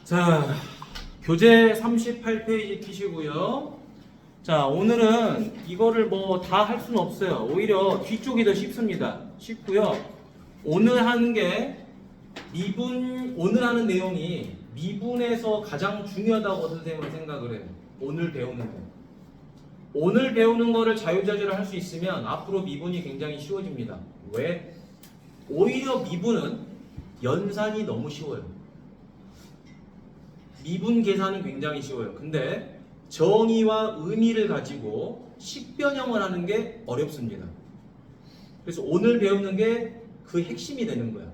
자, 교재 38페이지 피시고요. 자, 오늘은 이거를 뭐 다 할 수는 없어요. 오히려 뒤쪽이 더 쉽습니다. 쉽고요. 오늘 하는 게 오늘 하는 내용이 미분에서 가장 중요하다고 선생님은 생각을 해요. 오늘 배우는 거. 오늘 배우는 거를 자유자재로 할 수 있으면 앞으로 미분이 굉장히 쉬워집니다. 왜? 오히려 미분은 연산이 너무 쉬워요. 미분 계산은 굉장히 쉬워요. 근데 정의와 의미를 가지고 식변형을 하는 게 어렵습니다. 그래서 오늘 배우는 게 그 핵심이 되는 거야.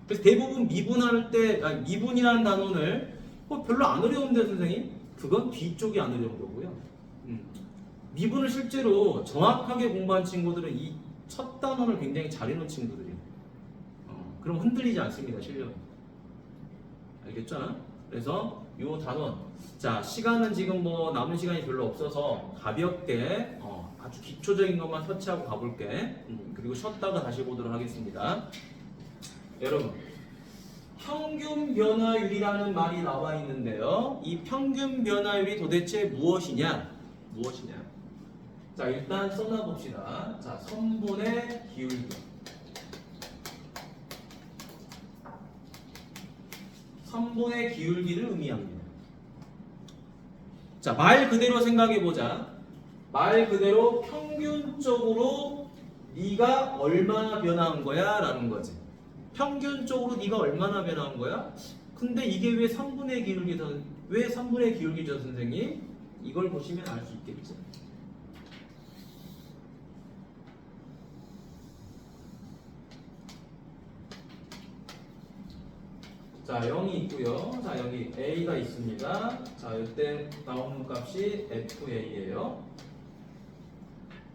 그래서 대부분 미분할 때, 미분이라는 단원을 별로 안 어려운데 선생님? 그건 뒤쪽이 안 어려운 거고요. 미분을 실제로 정확하게 공부한 친구들은 이 첫 단원을 굉장히 잘 해놓은 친구들이에요. 그럼 흔들리지 않습니다, 실력은. 알겠죠? 그래서 요 단원. 자, 시간은 지금 뭐 남은 시간이 별로 없어서 가볍게 아주 기초적인 것만 터치하고 가볼게. 그리고 쉬었다가 다시 보도록 하겠습니다. 여러분, 평균 변화율이라는 말이 나와 있는데요. 이 평균 변화율이 도대체 무엇이냐? 자, 일단 써놔 봅시다. 자, 선분의 기울기. 선분의 기울기를 의미합니다. 자, 말 그대로 생각해 보자. 말 그대로 평균적으로 네가 얼마나 변화한 거야? 라는 거지. 평균적으로 네가 얼마나 변화한 거야? 근데 이게 왜 3분의 기울기죠, 선생님? 이걸 보시면 알 수 있겠죠. 자, 0이 있고요. 자, 여기 A가 있습니다. 자, 이때 나오는 값이 FA예요.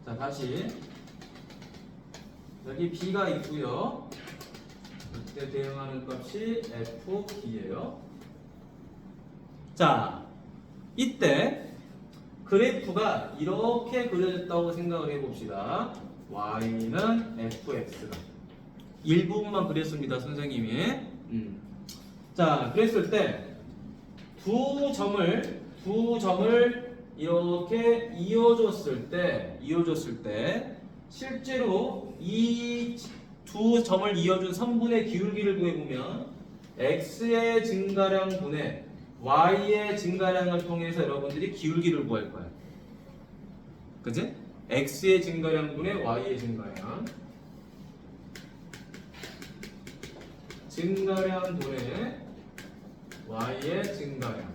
자, 다시 여기 B가 있고요. 이때 대응하는 값이 FB예요. 자, 이때 그래프가 이렇게 그려졌다고 생각을 해봅시다. Y는 FX다. 일부분만 그렸습니다, 선생님이. 자, 그랬을 때 두 점을 이렇게 이어줬을 때 실제로 이 두 점을 이어준 선분의 기울기를 구해보면 x의 증가량 분의 y의 증가량을 통해서 여러분들이 기울기를 구할 거예요. 그치? x의 증가량 분의 y의 증가량 분의 y의 증가량.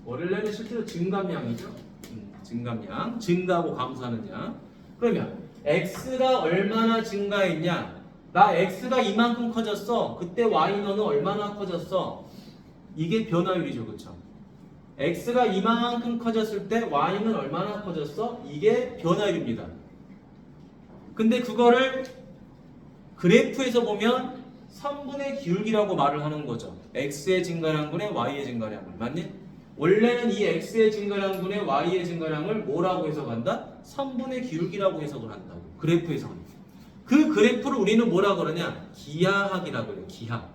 원래는 실제로 증감량이죠. 증감량. 증가하고 감소하는 양. 그러면 x가 얼마나 증가했냐? 나 x가 이만큼 커졌어. 그때 y 너는 얼마나 커졌어? 이게 변화율이죠, 그렇죠? x가 이만큼 커졌을 때 y는 얼마나 커졌어? 이게 변화율입니다. 근데 그거를 그래프에서 보면 3분의 기울기라고 말을 하는 거죠. x의 증가량분의 y의 증가량을. 맞니? 원래는 이 x의 증가량분의 y의 증가량을 뭐라고 해석한다? 3분의 기울기라고 해석을 한다고. 그래프에서는. 그 그래프를 우리는 뭐라 그러냐? 기하학이라고 해요. 기하.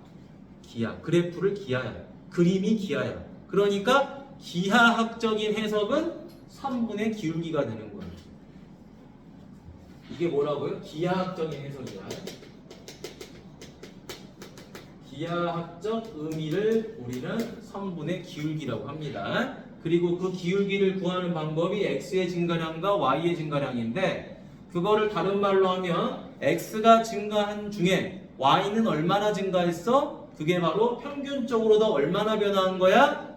그래프를 기하야. 그림이 기하야. 그러니까 기하학적인 해석은 3분의 기울기가 되는 거예요. 이게 뭐라고요? 기하학적인 해석이야. 기하학적 의미를 우리는 3분의 기울기라고 합니다. 그리고 그 기울기를 구하는 방법이 x의 증가량과 y의 증가량인데 그거를 다른 말로 하면 x가 증가한 중에 y는 얼마나 증가했어? 그게 바로 평균적으로 더 얼마나 변화한 거야?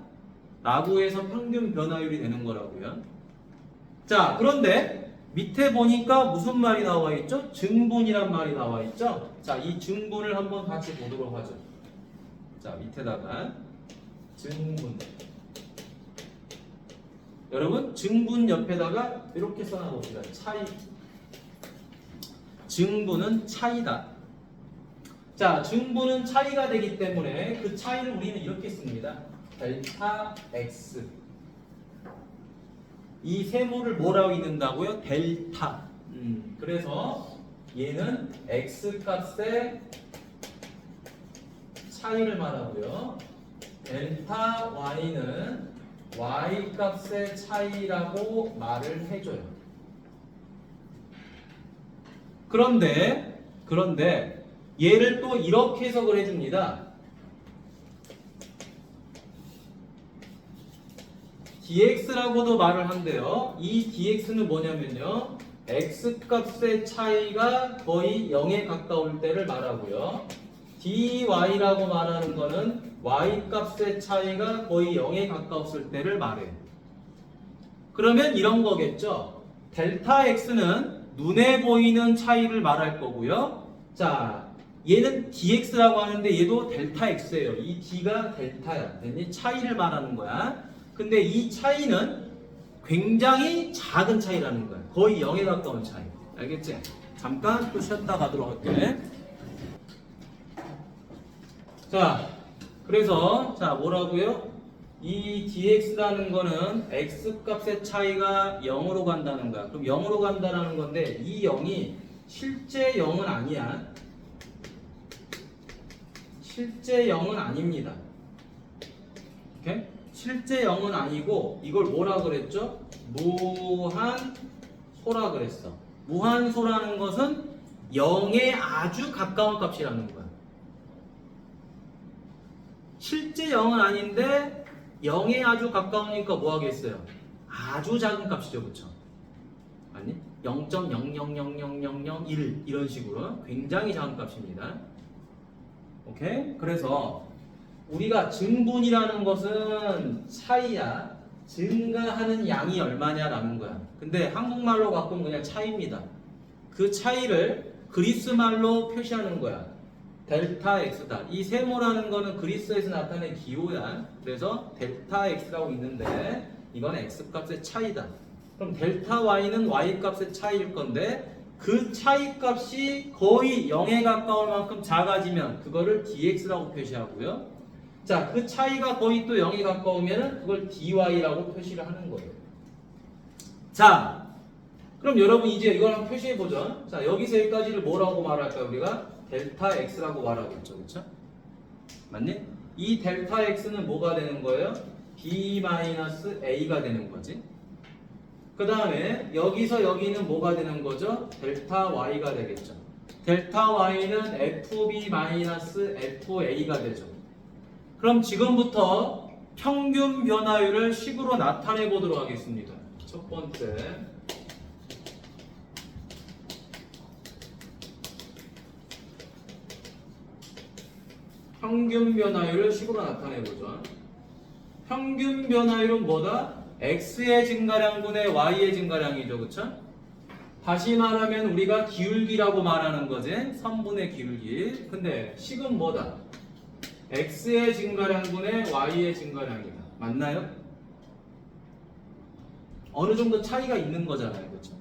라고 해서 평균 변화율이 되는 거라고요. 자, 그런데 밑에 보니까 무슨 말이 나와 있죠? 증분이란 말이 나와 있죠? 자, 이 증분을 한번 같이 보도록 하죠. 자, 밑에다가 증분. 여러분, 증분 옆에다가 이렇게 써놔봅시다. 차이. 증분은 차이다. 자, 증분은 차이가 되기 때문에 그 차이를 우리는 이렇게 씁니다. 델타 X. 이 세모를 뭐라고 읽는다고요? 델타. 그래서 얘는 X 값의 차이를 말하고요. 델타 y는 y 값의 차이라고 말을 해줘요. 그런데 얘를 또 이렇게 해석을 해줍니다. dx라고도 말을 한대요. 이 dx는 뭐냐면요, x 값의 차이가 거의 0에 가까울 때를 말하고요. dy라고 말하는 거는 y 값의 차이가 거의 0에 가까웠을 때를 말해요. 그러면 이런 거겠죠. 델타 x는 눈에 보이는 차이를 말할 거고요. 자, 얘는 dx라고 하는데 얘도 델타 x예요. 이 d가 델타야. 이 차이를 말하는 거야. 근데 이 차이는 굉장히 작은 차이라는 거야. 거의 0에 가까운 차이. 알겠지? 잠깐 또 쉬었다 가도록 할게. 자, 그래서 자 뭐라고요? 이 dx라는 거는 x 값의 차이가 0으로 간다는 거야. 그럼 0으로 간다는 건데 이 0이 실제 0은 아니야. 실제 0은 아닙니다. 오케이? 실제 0은 아니고 이걸 뭐라 그랬죠? 무한소라 그랬어. 무한소라는 것은 0에 아주 가까운 값이라는 거야. 실제 0은 아닌데 0에 아주 가까우니까 뭐 하겠어요? 아주 작은 값이죠, 그쵸? 아니? 0.000001 이런 식으로 굉장히 작은 값입니다. 오케이? 그래서 우리가 증분이라는 것은 차이야. 증가하는 양이 얼마냐라는 거야. 근데 한국말로 바꾸면 그냥 차이입니다. 그 차이를 그리스말로 표시하는 거야. 델타 x다. 이 세모라는 거는 그리스에서 나타낸 기호야. 그래서 델타 x라고 있는데 이건 x 값의 차이다. 그럼 델타 y는 y 값의 차이일 건데 그 차이 값이 거의 0에 가까울 만큼 작아지면 그거를 dx라고 표시하고요. 자, 그 차이가 거의 또 0에 가까우면 그걸 dy라고 표시를 하는 거예요. 자, 그럼 여러분 이제 이걸 한번 표시해 보죠. 자, 여기서 여기까지를 뭐라고 말할까요? 우리가 델타 x라고 말하고 있죠, 그렇죠? 맞니? 이 델타 x는 뭐가 되는 거예요? b-a가 되는 거지. 그 다음에 여기서 여기는 뭐가 되는 거죠? 델타 y가 되겠죠. 델타 y는 fb-fa가 되죠. 그럼 지금부터 평균 변화율을 식으로 나타내 보도록 하겠습니다. 첫 번째, 평균 변화율을 식으로 나타내 보죠. 평균 변화율은 뭐다? x의 증가량분의 y의 증가량이죠, 그쵸? 다시 말하면 우리가 기울기라고 말하는 거지. 선분의 기울기. 근데 식은 뭐다? x의 증가량분의 y의 증가량이다. 맞나요? 어느 정도 차이가 있는 거잖아요, 그렇죠?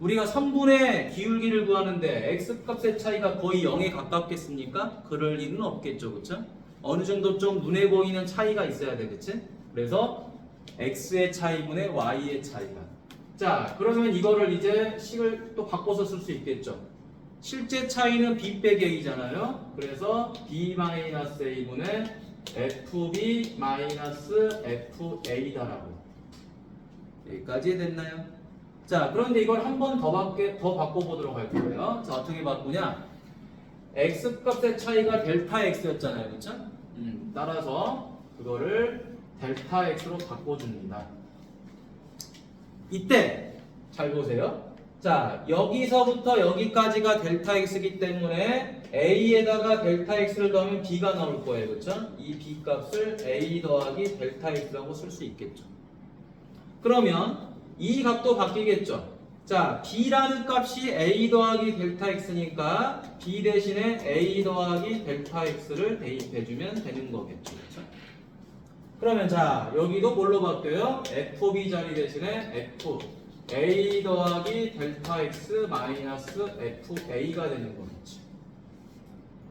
우리가 선분의 기울기를 구하는데 x 값의 차이가 거의 0에 가깝겠습니까? 그럴 일은 없겠죠, 그렇죠? 어느 정도 좀 눈에 보이는 차이가 있어야 되겠지? 그래서 x의 차이분의 y의 차이가. 자, 그러면 이거를 이제 식을 또 바꿔서 쓸 수 있겠죠? 실제 차이는 b 빼기 a잖아요. 그래서 b-a분의 fb-fa다라고. 여기까지 됐나요? 자, 그런데 이걸 한 번 더 바꿔보도록 할 거예요. 자, 어떻게 바꾸냐? x 값의 차이가 델타 x였잖아요, 그렇죠? 따라서 그거를 델타 x로 바꿔줍니다. 이때 잘 보세요. 자, 여기서부터 여기까지가 델타 x이기 때문에 a에다가 델타 x를 더하면 b가 나올 거예요, 그렇죠? 이 b 값을 a 더하기 델타 x라고 쓸 수 있겠죠. 그러면 이 값도 바뀌겠죠. 자, b라는 값이 a 더하기 델타 x니까 b 대신에 a 더하기 델타 x를 대입해주면 되는 거겠죠, 그렇죠? 그러면 자, 여기도 뭘로 바뀌어요? fb 자리 대신에 f a 더하기 델타 x 마이너스 fa가 되는 거겠지.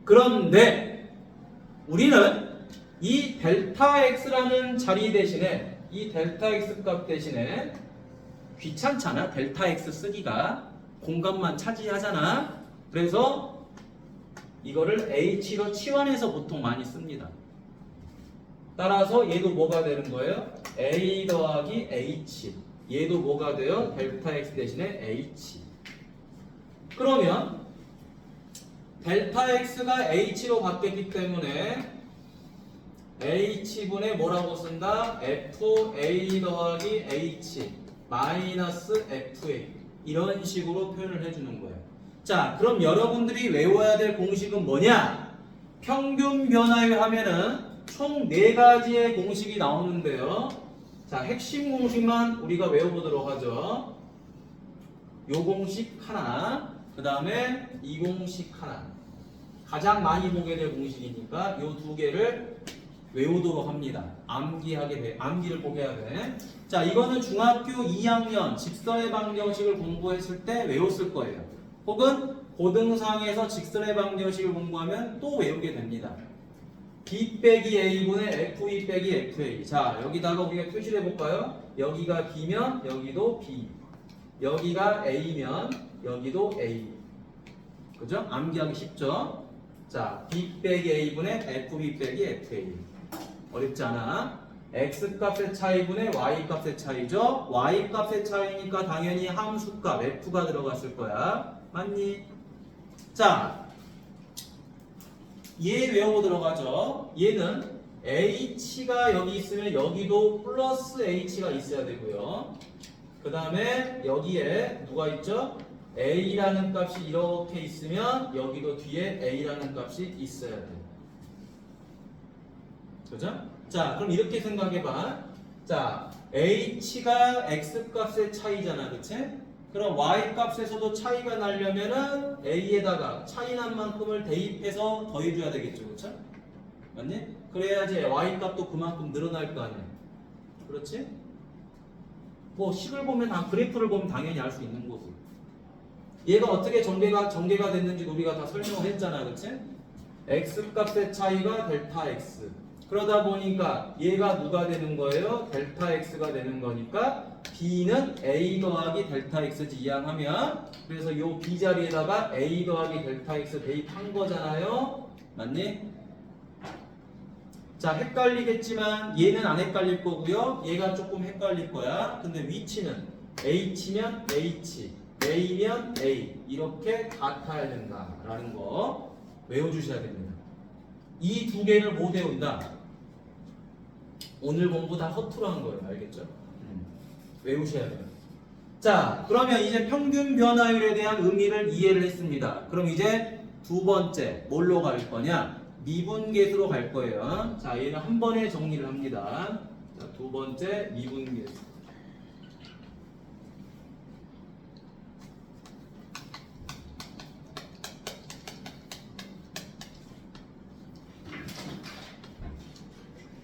그런데 우리는 이 델타 x라는 자리 대신에 이 델타 x 값 대신에 귀찮잖아. 델타 x 쓰기가 공간만 차지하잖아. 그래서 이거를 h로 치환해서 보통 많이 씁니다. 따라서 얘도 뭐가 되는 거예요? a 더하기 h. 얘도 뭐가 돼요? 델타 x 대신에 h. 그러면 델타 x가 h로 바뀌었기 때문에 h분의 뭐라고 쓴다? fa 더하기 h 마이너스 fa. 이런 식으로 표현을 해주는 거예요. 자, 그럼 여러분들이 외워야 될 공식은 뭐냐? 평균 변화율 하면은 총 4가지의 공식이 나오는데요. 자, 핵심 공식만 우리가 외워보도록 하죠. 요 공식 하나, 그 다음에 이 공식 하나. 가장 많이 보게 될 공식이니까 요 2개를 외우도록 합니다. 암기를 꼭 해야 돼. 자, 이거는 중학교 2학년 직선의 방정식을 공부했을 때 외웠을 거예요. 혹은 고등상에서 직선의 방정식을 공부하면 또 외우게 됩니다. b 빼기 a분의 f2 빼기 fa. 자, 여기다가 우리가 표시를 해볼까요? 여기가 b면 여기도 b. 여기가 a면 여기도 a. 그죠? 암기하기 쉽죠? 자, b 빼기 a분의 fb 빼기 fa. 어렵지 않아? x 값의 차이분의 y 값의 차이죠? y 값의 차이니까 당연히 함수값 f가 들어갔을 거야. 맞니? 자, 얘 외워보도록 하죠. 얘는 h가 여기 있으면 여기도 플러스 h가 있어야 되고요. 그 다음에 여기에 누가 있죠? a라는 값이 이렇게 있으면 여기도 뒤에 a라는 값이 있어야 돼요. 그죠? 자, 그럼 이렇게 생각해봐. 자, h가 x 값의 차이잖아, 그치? 그럼 y 값에서도 차이가 나려면은 a에다가 차이 난 만큼을 대입해서 더해줘야 되겠죠, 그쵸? 맞니? 그래야지 y 값도 그만큼 늘어날 거 아니야. 그렇지? 뭐 식을 보면 그래프를 보면 당연히 알 수 있는 거고. 얘가 어떻게 전개가 됐는지 우리가 다 설명을 했잖아, 그치? x 값의 차이가 델타 x. 그러다 보니까 얘가 누가 되는 거예요? 델타 x가 되는 거니까 b는 a 더하기 델타 x지 이항하면, 그래서 요 b 자리에다가 a 더하기 델타 x 대입한 거잖아요. 맞니? 자, 헷갈리겠지만 얘는 안 헷갈릴 거고요. 얘가 조금 헷갈릴 거야. 근데 위치는 h면 h, a면 a 이렇게 같아야 된다라는 거 외워주셔야 됩니다. 이 2개를 못 외운다. 오늘 공부 다 허투루 한 거예요. 알겠죠? 외우셔야 돼요. 자, 그러면 이제 평균 변화율에 대한 의미를 이해를 했습니다. 그럼 이제 두 번째 뭘로 갈 거냐? 미분계수로 갈 거예요. 자, 얘는 한 번에 정리를 합니다. 자, 두 번째 미분계수.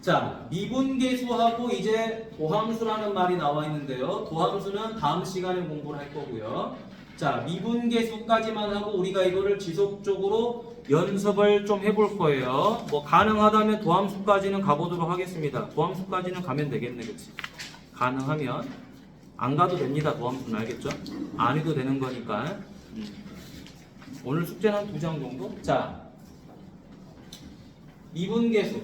자, 미분계수하고 이제 도함수라는 말이 나와 있는데요. 도함수는 다음 시간에 공부를 할 거고요. 자, 미분계수까지만 하고 우리가 이거를 지속적으로 연습을 좀 해볼 거예요. 뭐 가능하다면 도함수까지는 가보도록 하겠습니다. 도함수까지는 가면 되겠네, 그치? 가능하면 안 가도 됩니다. 도함수는 알겠죠? 안 해도 되는 거니까. 오늘 숙제는 한 2장 정도? 자, 미분계수.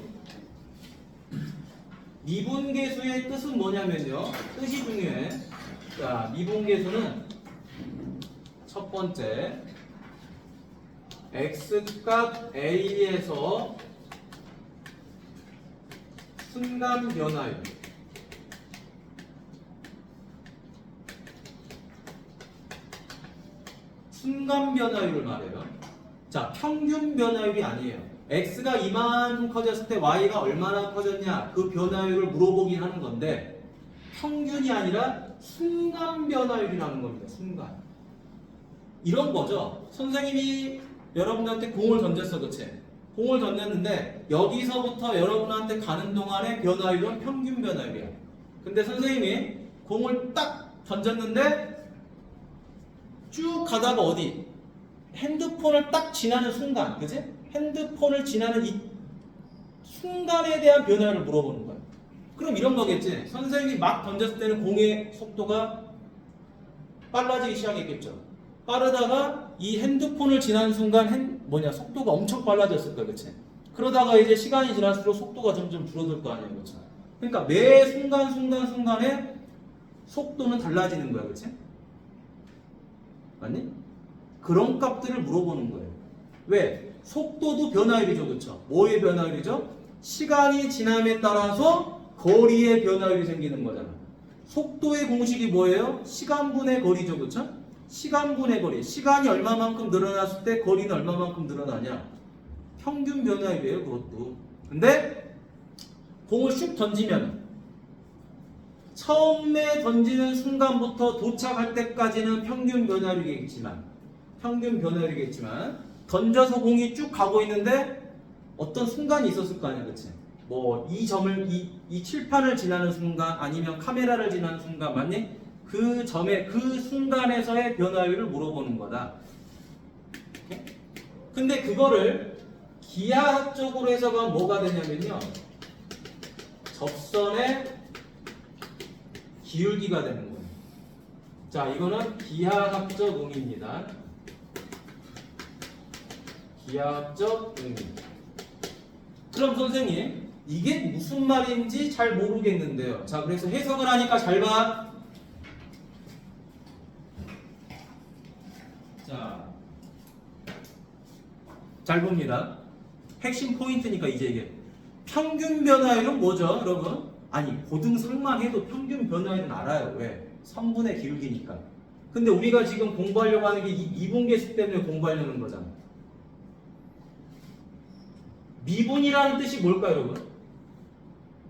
미분계수의 뜻은 뭐냐면요. 뜻이 중요해. 자, 미분계수는 첫 번째 x값 a에서 순간 변화율. 순간 변화율을 말해요. 자, 평균 변화율이 아니에요. x가 이만큼 커졌을 때 y가 얼마나 커졌냐 그 변화율을 물어보긴 하는 건데 평균이 아니라 순간 변화율이라는 겁니다. 순간. 이런 거죠. 선생님이 여러분한테 공을 던졌어, 그치? 공을 던졌는데 여기서부터 여러분한테 가는 동안의 변화율은 평균 변화율이야. 근데 선생님이 공을 딱 던졌는데 쭉 가다가 어디? 핸드폰을 딱 지나는 순간, 그치? 핸드폰을 지나는 이 순간에 대한 변화를 물어보는 거야. 그럼 이런 거겠지. 선생님이 막 던졌을 때는 공의 속도가 빨라지기 시작했겠죠. 빠르다가 이 핸드폰을 지나는 순간 속도가 엄청 빨라졌을 거야, 그치? 그러다가 이제 시간이 지날수록 속도가 점점 줄어들 거 아니야, 그치? 그러니까 매 순간에 속도는 달라지는 거야, 그치? 맞니? 그런 값들을 물어보는 거예요. 왜? 속도도 변화율이죠, 그쵸? 뭐의 변화율이죠? 시간이 지남에 따라서 거리의 변화율이 생기는 거잖아. 속도의 공식이 뭐예요? 시간분의 거리죠, 그쵸? 시간분의 거리. 시간이 얼마만큼 늘어났을 때 거리는 얼마만큼 늘어나냐? 평균 변화율이에요, 그것도. 근데 공을 슉 던지면 처음에 던지는 순간부터 도착할 때까지는 평균 변화율이겠지만 던져서 공이 쭉 가고 있는데 어떤 순간이 있었을 거 아니야, 그치? 뭐 이 점을 이 칠판을 지나는 순간 아니면 카메라를 지나는 순간 맞니? 그 점의 그 순간에서의 변화율을 물어보는 거다. 근데 그거를 기하학적으로 해석하면 뭐가 되냐면요, 접선의 기울기가 되는 거예요. 자, 이거는 기하학적 의미입니다. 기하학적 의미. 그럼 선생님, 이게 무슨 말인지 잘 모르겠는데요. 자, 그래서 해석을 하니까 잘 봐. 자, 잘 봅니다. 핵심 포인트니까 이제 이게 평균 변화율은 뭐죠, 여러분? 아니, 고등상만 해도 평균 변화율은 알아요. 왜? 선분의 기울기니까. 근데 우리가 지금 공부하려고 하는 게 이 미분계수 때문에 공부하려는 거잖아. 미분이라는 뜻이 뭘까요, 여러분?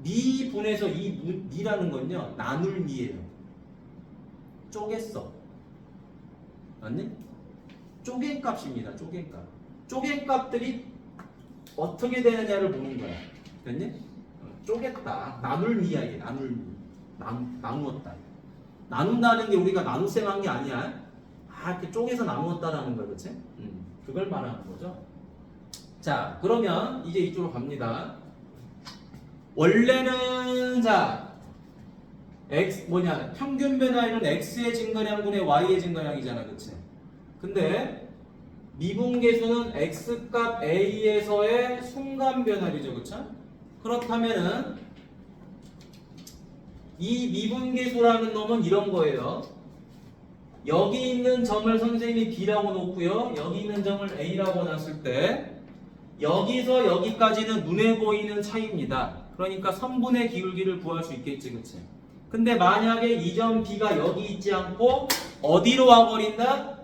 미분에서 이 미라는 건요, 나눌 미예요. 쪼갰어. 맞니? 쪼갠 값입니다. 쪼갠 값. 쪼갠 값들이 어떻게 되느냐를 보는 거야. 됐니? 쪼갰다. 나눌 미야, 이게. 나눌 미. 나누었다. 나눈다는 게 우리가 나눗셈 한 게 아니야. 이렇게 쪼개서 나누었다라는 거야, 그치? 그걸 말하는 거죠. 자, 그러면 이제 이쪽으로 갑니다. 원래는 자, 평균 변화율은 x의 증가량분의 y의 증가량이잖아, 그치? 근데 미분계수는 x값 a에서의 순간 변화율이죠, 그쵸? 그렇다면은 이 미분계수라는 놈은 이런 거예요. 여기 있는 점을 선생님이 b라고 놓고요, 여기 있는 점을 a라고 놨을 때 여기서 여기까지는 눈에 보이는 차이입니다. 그러니까 선분의 기울기를 구할 수 있겠지, 그치? 근데 만약에 이 점 b가 여기 있지 않고 어디로 와버린다?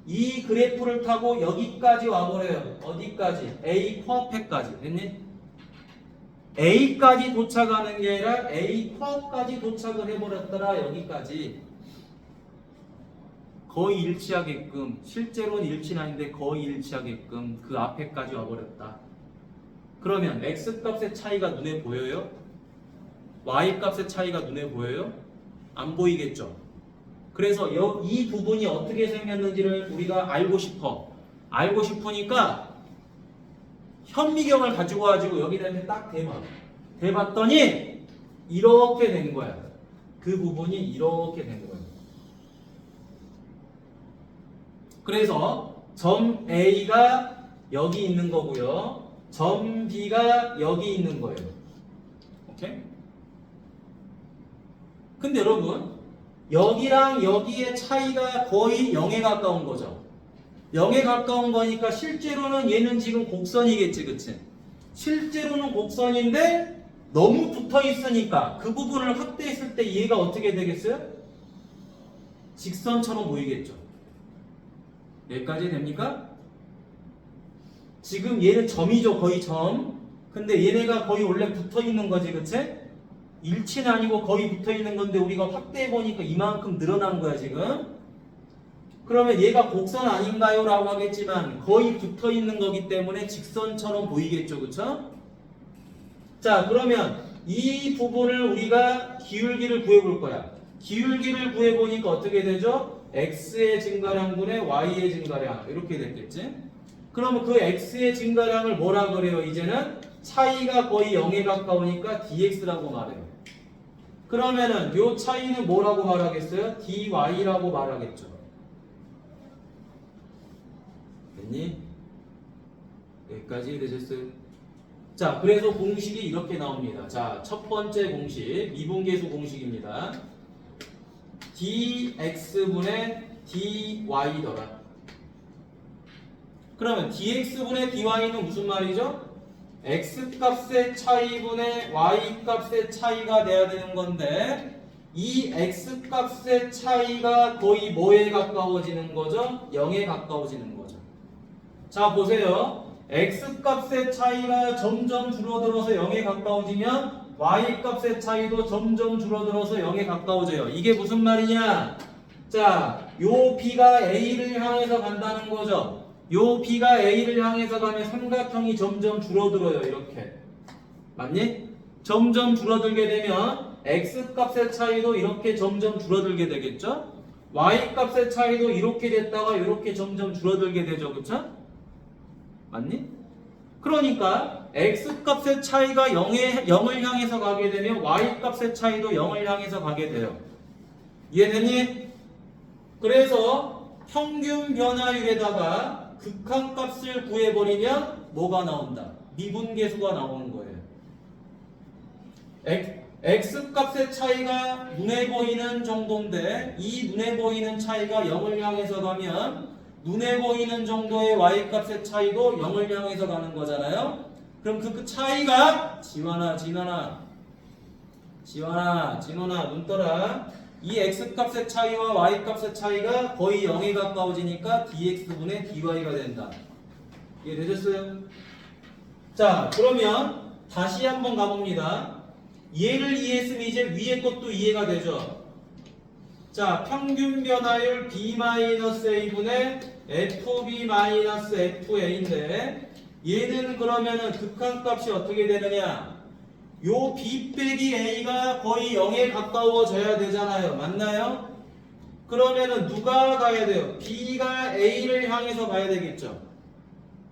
이 그래프를 타고 여기까지 와버려요. 어디까지? A 코앞에까지. 됐니? A까지 도착하는 게 아니라 A 코앞까지 도착을 해버렸더라. 여기까지. 거의 일치하게끔, 실제로는 일치는 아닌데 거의 일치하게끔 그 앞에까지 와버렸다. 그러면 X값의 차이가 눈에 보여요? Y값의 차이가 눈에 보여요? 안 보이겠죠? 그래서 이 부분이 어떻게 생겼는지를 우리가 알고 싶어. 알고 싶으니까 현미경을 가지고 와가지고 여기다 이렇게 딱 대봐. 대봤더니 이렇게 된 거야. 그 부분이 이렇게 된 거야. 그래서 점 A가 여기 있는 거고요. 점 B가 여기 있는 거예요. 오케이? 근데 여러분, 여기랑 여기의 차이가 거의 0에 가까운 거죠. 0에 가까운 거니까 실제로는 얘는 지금 곡선이겠지, 그치? 실제로는 곡선인데 너무 붙어 있으니까 그 부분을 확대했을 때 얘가 어떻게 되겠어요? 직선처럼 보이겠죠. 여기까지 됩니까? 지금 얘는 점이죠, 거의 점. 근데 얘네가 거의 원래 붙어 있는 거지, 그치? 일치는 아니고 거의 붙어 있는 건데 우리가 확대해 보니까 이만큼 늘어난 거야, 지금. 그러면 얘가 곡선 아닌가요? 라고 하겠지만 거의 붙어 있는 거기 때문에 직선처럼 보이겠죠, 그쵸? 자, 그러면 이 부분을 우리가 기울기를 구해볼 거야. 기울기를 구해보니까 어떻게 되죠? x의 증가량분의 y의 증가량, 이렇게 됐겠지? 그러면 그 x의 증가량을 뭐라 그래요? 이제는 차이가 거의 0에 가까우니까 dx라고 말해요. 그러면은 요 차이는 뭐라고 말하겠어요? dy라고 말하겠죠. 됐니? 여기까지 되셨어요? 자, 그래서 공식이 이렇게 나옵니다. 자, 첫 번째 공식, 미분계수 공식입니다. dx분의 dy더라. 그러면 dx분의 dy는 무슨 말이죠? x값의 차이분의 y값의 차이가 돼야 되는 건데 이 x값의 차이가 거의 뭐에 가까워지는 거죠? 0에 가까워지는 거죠. 자, 보세요. x값의 차이가 점점 줄어들어서 0에 가까워지면 y값의 차이도 점점 줄어들어서 0에 가까워져요. 이게 무슨 말이냐? 자, 요 b가 a를 향해서 간다는 거죠. 요 b가 a를 향해서 가면 삼각형이 점점 줄어들어요. 이렇게. 맞니? 점점 줄어들게 되면 x값의 차이도 이렇게 점점 줄어들게 되겠죠? y값의 차이도 이렇게 됐다가 이렇게 점점 줄어들게 되죠. 그쵸? 맞니? 그러니까 x값의 차이가 0을 향해서 가게 되면 y값의 차이도 0을 향해서 가게 돼요. 이해되니? 그래서 평균 변화율에다가 극한값을 구해버리면 뭐가 나온다? 미분계수가 나오는 거예요. x값의 차이가 눈에 보이는 정도인데 이 눈에 보이는 차이가 0을 향해서 가면 눈에 보이는 정도의 y값의 차이도 0을 향해서 가는 거잖아요. 그럼 그 차이가 지환아, 진원아, 눈 떠라. 이 x값의 차이와 y값의 차이가 거의 0에 가까워지니까 dx분의 dy가 된다. 이해되셨어요? 자, 그러면 다시 한번 가봅니다. 얘를 이해했으면 이제 위에 것도 이해가 되죠. 자, 평균 변화율 b-a분의 fb-fa인데 얘는 그러면은 극한값이 어떻게 되느냐? 요 b 빼기 a가 거의 0에 가까워져야 되잖아요. 맞나요? 그러면은 누가 가야 돼요? b가 a를 향해서 가야 되겠죠.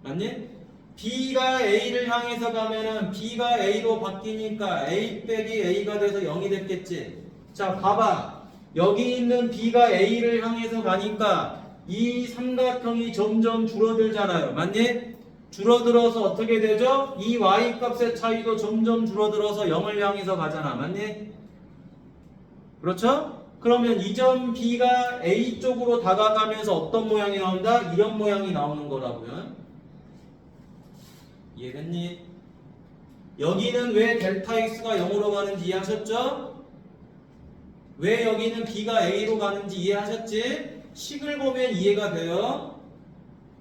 맞니? b가 a를 향해서 가면은 b가 a로 바뀌니까 a 빼기 a가 돼서 0이 됐겠지. 자, 봐봐. 여기 있는 b가 a를 향해서 가니까 이 삼각형이 점점 줄어들잖아요. 맞니? 줄어들어서 어떻게 되죠? 이 y값의 차이도 점점 줄어들어서 0을 향해서 가잖아. 맞니? 그렇죠? 그러면 이 점 b가 a 쪽으로 다가가면서 어떤 모양이 나온다? 이런 모양이 나오는 거라고요. 이해됐니? 여기는 왜 델타 x가 0으로 가는지 이해하셨죠? 왜 여기는 b가 a로 가는지 이해하셨지? 식을 보면 이해가 돼요.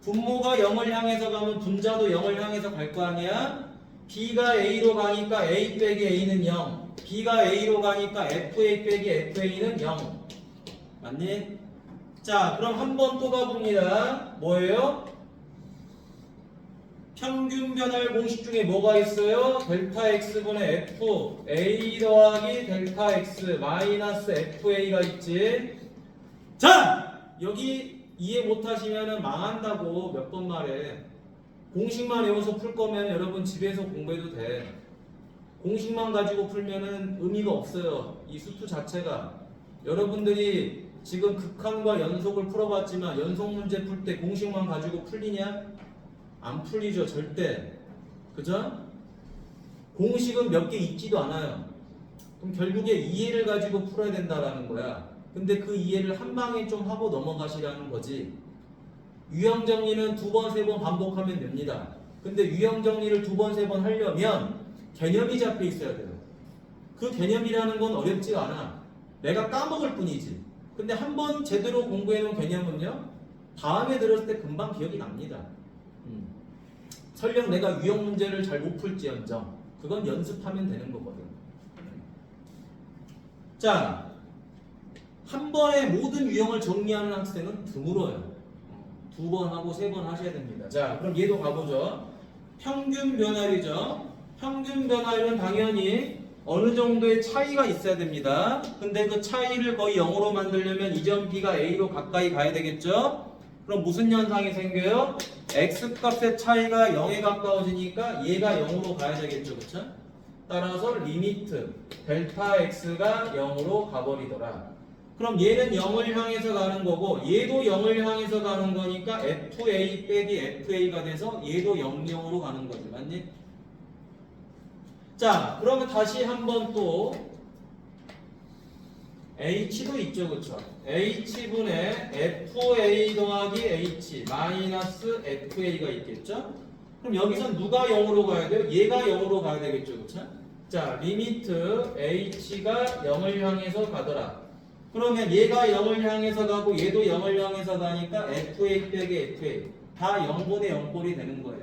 분모가 0을 향해서 가면 분자도 0을 향해서 갈 거 아니야? b가 a로 가니까 a 빼기 a는 0, b가 a로 가니까 fa 빼기 fa는 0. 맞니? 자, 그럼 한 번 또 가봅니다. 뭐예요? 평균 변화율 공식 중에 뭐가 있어요? 델타 x분의 f a 더하기 델타 x 마이너스 fa가 있지. 자, 여기 이해 못하시면 망한다고 몇 번 말해. 공식만 외워서 풀 거면 여러분 집에서 공부해도 돼. 공식만 가지고 풀면은 의미가 없어요. 이 수투 자체가. 여러분들이 지금 극한과 연속을 풀어봤지만 연속 문제 풀 때 공식만 가지고 풀리냐? 안 풀리죠, 절대. 그죠? 공식은 몇 개 있지도 않아요. 그럼 결국에 이해를 가지고 풀어야 된다라는 거야. 근데 그 이해를 한 방에 좀 하고 넘어가시라는 거지. 유형 정리는 2번, 3번 반복하면 됩니다. 근데 유형 정리를 2번, 3번 하려면 개념이 잡혀 있어야 돼요. 그 개념이라는 건 어렵지가 않아. 내가 까먹을 뿐이지. 근데 한 번 제대로 공부해 놓은 개념은요, 다음에 들었을 때 금방 기억이 납니다. 설령 내가 유형 문제를 잘 못 풀지언정 그건 연습하면 되는 거거든. 자, 한 번에 모든 유형을 정리하는 학생은 드물어요. 2번 하고 3번 하셔야 됩니다. 자, 그럼 얘도 가보죠. 평균 변화율이죠. 평균 변화율은 당연히 어느 정도의 차이가 있어야 됩니다. 근데 그 차이를 거의 0으로 만들려면 이 점 b가 a로 가까이 가야 되겠죠. 그럼 무슨 현상이 생겨요? x값의 차이가 0에 가까워지니까 얘가 0으로 가야 되겠죠. 그쵸? 따라서 리미트 델타 x가 0으로 가버리더라. 그럼 얘는 0을 향해서 가는 거고 얘도 0을 향해서 가는 거니까 FA 빼기 FA가 돼서 얘도 0, 0으로 가는 거지. 맞니? 자, 그러면 다시 한번 또 H도 있죠. 그쵸? H분의 FA 더하기 H 마이너스 FA가 있겠죠? 그럼 여기서 누가 0으로 가야 돼요? 얘가 0으로 가야 되겠죠. 그쵸? 자, 리미트 H가 0을 향해서 가더라. 그러면 얘가 0을 향해서 가고 얘도 0을 향해서 가니까 FA 빼기 FA 다 0분의 0꼴이 되는 거예요.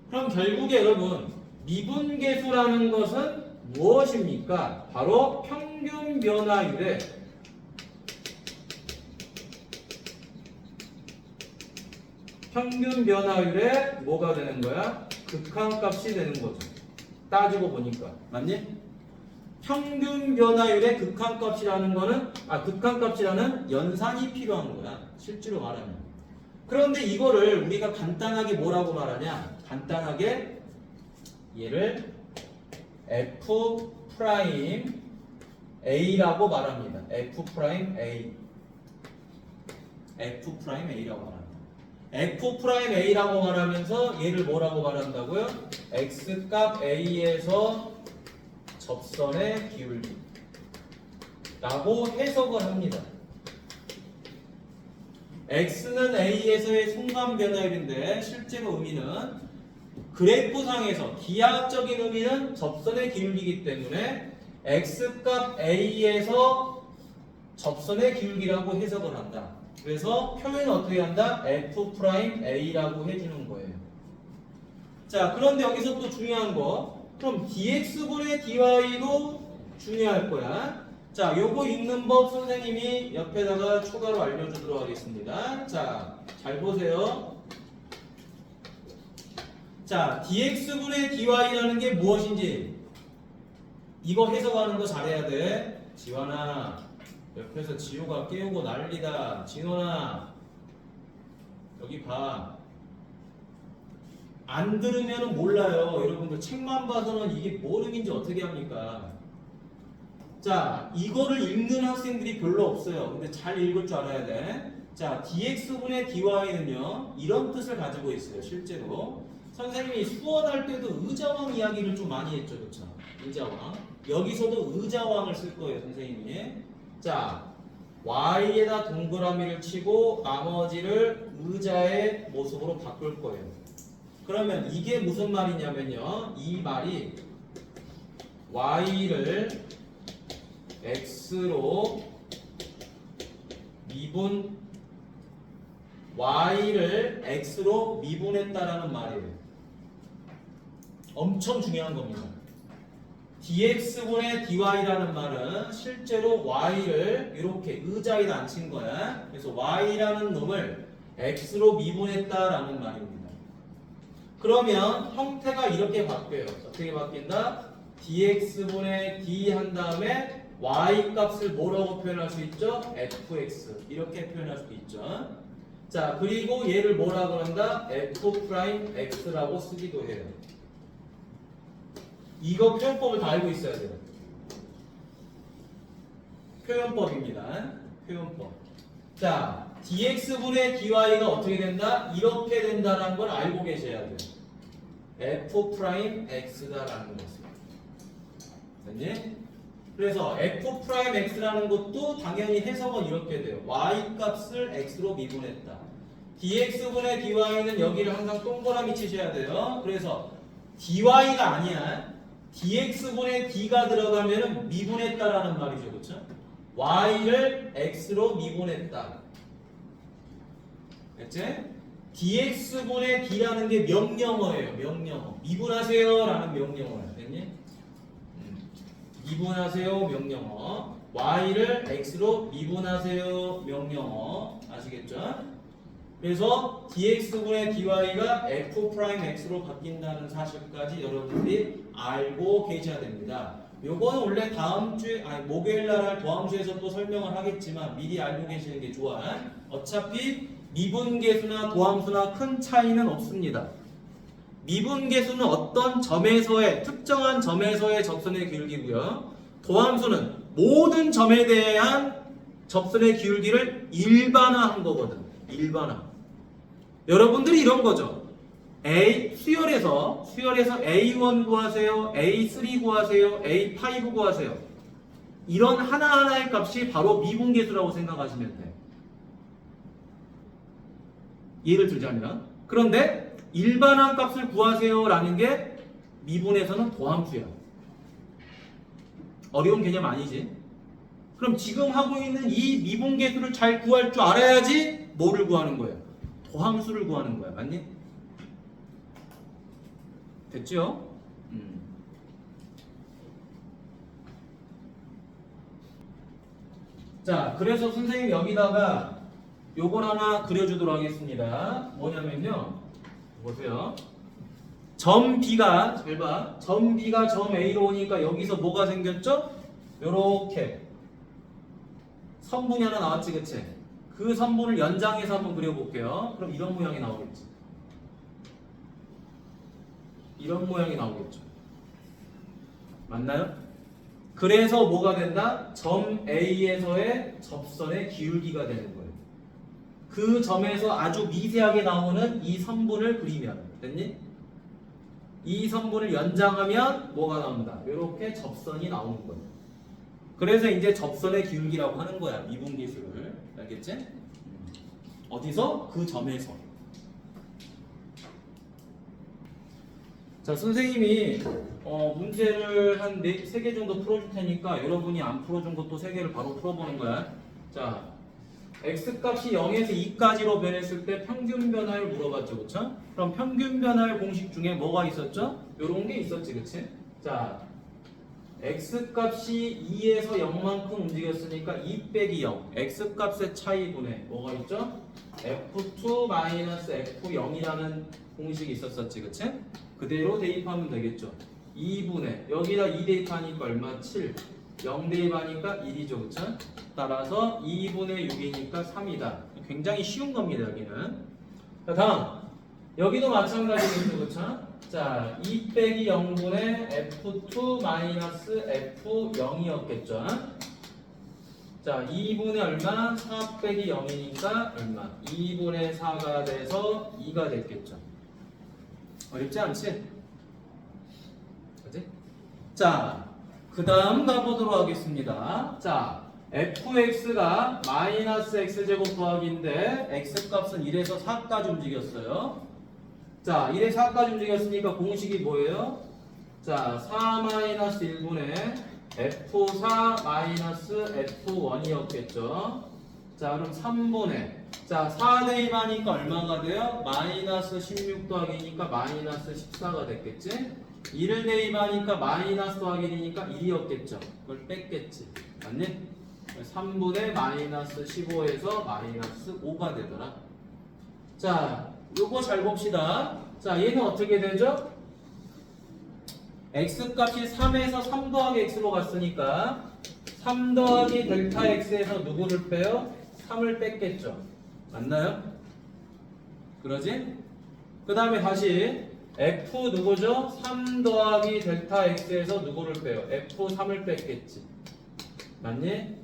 그럼 결국에 여러분 미분계수라는 것은 무엇입니까? 바로 평균 변화율에 뭐가 되는 거야? 극한값이 되는 거죠. 따지고 보니까. 맞니? 평균 변화율의 극한값이라는 거는 극한값이라는 연산이 필요한 거야. 실제로 말하면. 그런데 이거를 우리가 간단하게 뭐라고 말하냐? 간단하게 얘를 F 프라임 A라고 말합니다. F 프라임 A라고 말합니다. F 프라임 A라고 말하면서 얘를 뭐라고 말한다고요? X 값 A에서 접선의 기울기 라고 해석을 합니다. X는 A에서의 순간 변화율인데 실제로 의미는 그래프상에서 기하학적인 의미는 접선의 기울기이기 때문에 X값 A에서 접선의 기울기라고 해석을 한다. 그래서 표현은 어떻게 한다? F 프라임 A라고 해주는 거예요. 자, 그런데 여기서 또 중요한 거 그럼 dx분의 dy도 중요할 거야. 자, 요거 읽는 법 선생님이 옆에다가 추가로 알려주도록 하겠습니다. 자, 잘 보세요. 자, dx분의 dy라는 게 무엇인지 이거 해석하는 거 잘해야 돼. 지환아, 옆에서 지호가 깨우고 난리다. 진원아, 여기 봐. 안 들으면 몰라요. 여러분들 책만 봐서는 이게 뭘 의미인지 어떻게 합니까? 자, 이거를 읽는 학생들이 별로 없어요. 근데 잘 읽을 줄 알아야 돼. 자, dx분의 dy는요 이런 뜻을 가지고 있어요. 실제로 선생님이 수원할 때도 의자왕 이야기를 좀 많이 했죠. 그렇죠? 의자왕. 여기서도 의자왕을 쓸 거예요. 선생님이. 자, y에다 동그라미를 치고 나머지를 의자의 모습으로 바꿀 거예요. 그러면 이게 무슨 말이냐면요. 이 말이 y를 x로 미분했다라는 말이에요. 엄청 중요한 겁니다. dx분의 dy라는 말은 실제로 y를 이렇게 의자에다 앉힌 거야. 그래서 y라는 놈을 x로 미분했다라는 말입니다. 그러면 형태가 이렇게 바뀌어요. 어떻게 바뀐다? dx분의 d 한 다음에 y 값을 뭐라고 표현할 수 있죠? fx 이렇게 표현할 수 있죠. 자, 그리고 얘를 뭐라고 한다? f 프라임 x라고 쓰기도 해요. 이거 표현법을 다 알고 있어야 돼요. 표현법입니다. 표현법. 자, dx분의 dy가 어떻게 된다? 이렇게 된다는 걸 알고 계셔야 돼요. f 프라임 x다라는 것을. 됐니? 그래서 f 프라임 x라는 것도 당연히 해석은 이렇게 돼요. y 값을 x로 미분했다. dx분의 dy는 여기를 항상 동그라미 치셔야 돼요. 그래서 dy가 아니야. dx분의 d가 들어가면 미분했다라는 말이죠. 그렇죠? y를 x로 미분했다. 됐지? dx분의 d라는 게 명령어예요. 명령어. 미분하세요 라는 명령어예요. 됐니? 미분하세요 명령어. y를 x로 미분하세요 명령어. 아시겠죠? 그래서 dx분의 dy가 f'x로 바뀐다는 사실까지 여러분들이 알고 계셔야 됩니다. 요거는 원래 다음 주에 목요일날 할 도함수에서 또 설명을 하겠지만 미리 알고 계시는 게 좋아. 어차피 미분계수나 도함수나 큰 차이는 없습니다. 미분계수는 어떤 점에서의 특정한 점에서의 접선의 기울기고요. 도함수는 모든 점에 대한 접선의 기울기를 일반화한 거거든. 일반화. 여러분들이 이런 거죠. 수열에서 A1 구하세요, A3 구하세요, A5 구하세요. 이런 하나하나의 값이 바로 미분계수라고 생각하시면 돼. 예를 들자면, 그런데 일반한 값을 구하세요라는 게 미분에서는 도함수야. 어려운 개념 아니지? 그럼 지금 하고 있는 이 미분계수를 잘 구할 줄 알아야지 뭐를 구하는 거예요? 도함수를 구하는 거야. 맞니? 됐죠? 자, 그래서 선생님 여기다가 요걸 하나 그려주도록 하겠습니다. 뭐냐면요, 보세요. 점 B가, 잘 봐. 점 B가 점 A로 오니까 여기서 뭐가 생겼죠? 요렇게 선분이 하나 나왔지, 그치? 그 선분을 연장해서 한번 그려볼게요. 그럼 이런 모양이 나오겠지. 이런 모양이 나오겠죠. 맞나요? 그래서 뭐가 된다? 점 A에서의 접선의 기울기가 되는 거예요. 그 점에서 아주 미세하게 나오는 이 선분을 그리면, 됐니? 이 선분을 연장하면 뭐가 나온다? 이렇게 접선이 나오는 거예요. 그래서 이제 접선의 기울기라고 하는 거야. 미분계수를. 알겠지? 어디서? 그 점에서. 자, 선생님이 문제를 한 3개 정도 풀어줄 테니까 여러분이 안 풀어준 것도 3개를 바로 풀어보는 거야. 자, x값이 0에서 2까지로 변했을 때 평균 변화를 물어봤죠, 그쵸? 그럼 평균 변화의 공식 중에 뭐가 있었죠? 요런 게 있었지, 그치? 자, x값이 2에서 0만큼 움직였으니까 2 빼기 0, x값의 차이분의 뭐가 있죠? f2-f0이라는 공식이 있었었지, 그치? 그대로 대입하면 되겠죠. 2분의 여기다 2 대입하니까 얼마? 7. 0 대입하니까 1이죠, 그쵸? 따라서 2분의 6이니까 3이다. 굉장히 쉬운 겁니다, 여기는. 자, 다음. 여기도 마찬가지겠죠, 그쵸? 자, 2 빼기 0분의 f2-f0이었겠죠. 자, 2분의 얼마? 4 빼기 0이니까 얼마? 2분의 4가 돼서 2가 됐겠죠. 어렵지 않지? 그치? 자, 그 다음 가보도록 하겠습니다. 자, fx가 마이너스 x제곱 더하기인데 x값은 1에서 4까지 움직였어요. 자, 1에서 4까지 움직였으니까 공식이 뭐예요? 자, 4 마이너스 1분의 f4 마이너스 f1이었겠죠. 자, 그럼 3분의 자, 4 대입하니까 얼마가 돼요? 마이너스 16 더하기니까 마이너스 14가 됐겠지? 1을 대입하니까 마이너스 더하기 1이니까 1이었겠죠. 그걸 뺐겠지. 맞니? 3분의 마이너스 15에서 마이너스 5가 되더라. 자, 요거 잘 봅시다. 자, 얘는 어떻게 되죠? x값이 3에서 3 더하기 x로 갔으니까 3 더하기 델타 x에서 누구를 빼요? 3을 뺐겠죠. 맞나요? 그러지? 그 다음에 다시 f 누구죠? 3 더하기 델타 x에서 누구를 빼요? f3을 뺐겠지. 맞니?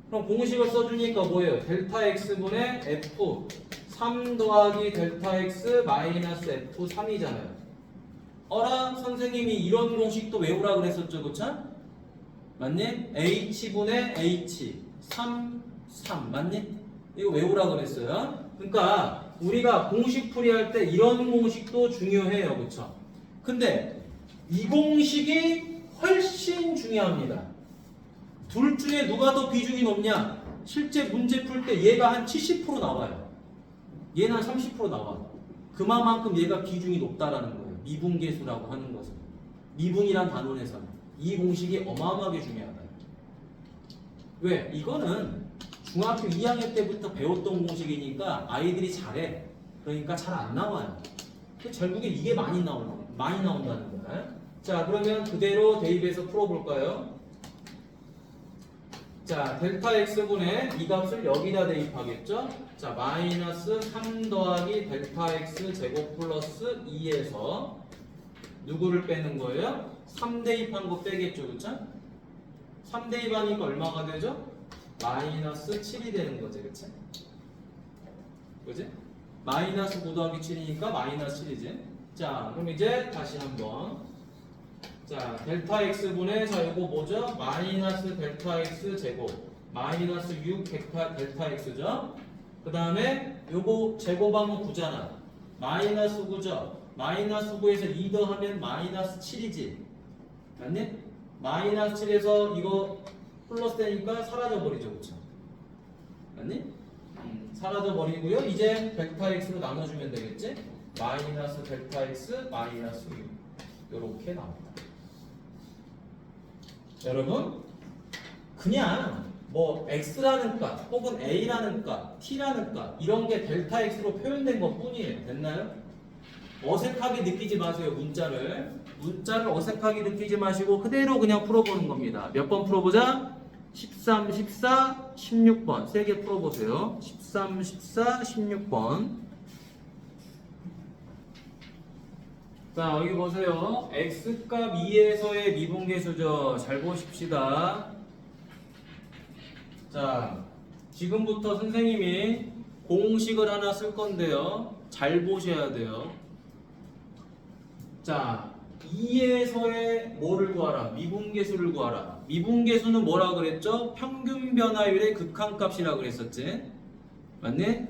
그럼 공식을 써주니까 뭐예요? 델타 x분의 f 3 더하기 델타 x 마이너스 f3이잖아요. 어라? 선생님이 이런 공식도 외우라 그랬었죠, 그쵸? 맞니? h분의 h 3 맞니? 이거 외우라 그랬어요. 그러니까 우리가 공식 풀이할 때 이런 공식도 중요해요, 그쵸? 근데 이 공식이 훨씬 중요합니다. 둘 중에 누가 더 비중이 높냐? 실제 문제 풀 때 얘가 한 70% 나와요. 얘는 한 30% 나와. 그만큼 얘가 비중이 높다라는 거예요. 미분계수라고 하는 것은. 미분이란 단원에서는 이 공식이 어마어마하게 중요하다. 왜? 이거는 중학교 2학년 때부터 배웠던 공식이니까 아이들이 잘해. 그러니까 잘 안 나와요. 결국에 이게 많이 나온다는 거야. 자, 그러면 그대로 대입해서 풀어볼까요? 자, 델타 x분의 이 값을 여기다 대입하겠죠? 자, 마이너스 3 더하기 델타 x 제곱 플러스 2에서 누구를 빼는 거예요? 3 대입한 거 빼겠죠, 그쵸? 3 대입하니까 얼마가 되죠? 마이너스 7이 되는 거지, 그치? 그지? 마이너스 9 더하기 7이니까 마이너스 7이지. 자, 그럼 이제 다시 한번. 자, 델타 x분의, 자, 요거 뭐죠? 마이너스 델타 x 제곱. 마이너스 6 델타 x죠? 그 다음에 요거 제곱하면 9잖아. 마이너스 9죠? 마이너스 9에서 2 더하면 마이너스 7이지. 맞니? 마이너스 7에서 이거 플러스 되니까 사라져버리죠. 그쵸? 맞니? 사라져버리고요. 이제 델타 x로 나눠주면 되겠지? 마이너스 델타 x 마이너스 6 요렇게 나옵니다. 여러분 그냥 뭐 x라는 값 혹은 a라는 값 t라는 값 이런 게 델타 x로 표현된 것 뿐이에요. 됐나요? 어색하게 느끼지 마세요. 문자를 어색하게 느끼지 마시고 그대로 그냥 풀어보는 겁니다. 몇 번 풀어보자? 13, 14, 16번 세게 풀어보세요. 13, 14, 16번. 자, 여기 보세요. x값 2에서의 미분계수죠. 잘 보십시다. 자, 지금부터 선생님이 공식을 하나 쓸 건데요. 잘 보셔야 돼요. 자, 2에서의 뭐를 구하라? 미분계수를 구하라. 미분계수는 뭐라 그랬죠? 평균 변화율의 극한값이라 그랬었지. 맞니?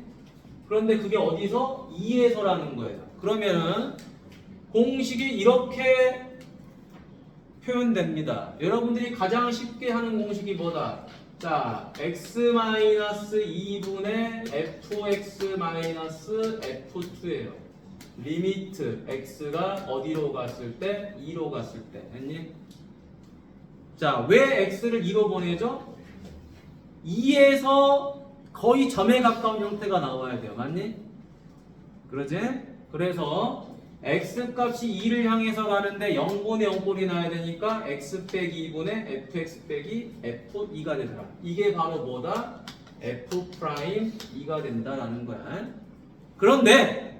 그런데 그게 어디서? 2에서라는 거예요. 그러면은 공식이 이렇게 표현됩니다. 여러분들이 가장 쉽게 하는 공식이 뭐다? 자, x-2분의 fx-f2예요. 리미트 x가 어디로 갔을 때? 2로 갔을 때. 했니? 자, 왜 x를 2로 보내죠? 2에서 거의 점에 가까운 형태가 나와야 돼요. 맞니? 그러지? 그래서 x 값이 2를 향해서 가는데 0분의 0꼴이 나야 되니까 x 빼기 2분의 fx 빼기 f2가 되더라. 이게 바로 뭐다? f'2가 된다라는 거야. 그런데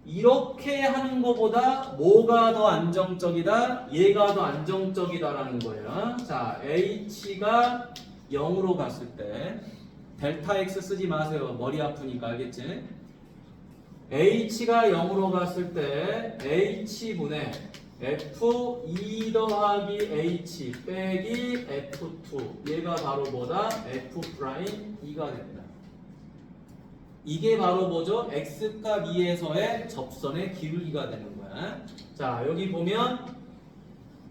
이렇게 하는 것보다 뭐가 더 안정적이다? 얘가 더 안정적이다라는 거야. 자, h가 0으로 갔을 때 델타 x 쓰지 마세요. 머리 아프니까 알겠지? h가 0으로 갔을 때 h분의 f2 더하기 h 빼기 f2 얘가 바로 뭐다? f'2가 된다. 이게 바로 뭐죠? x값 2에서의 접선의 기울기가 되는 거야. 자, 여기 보면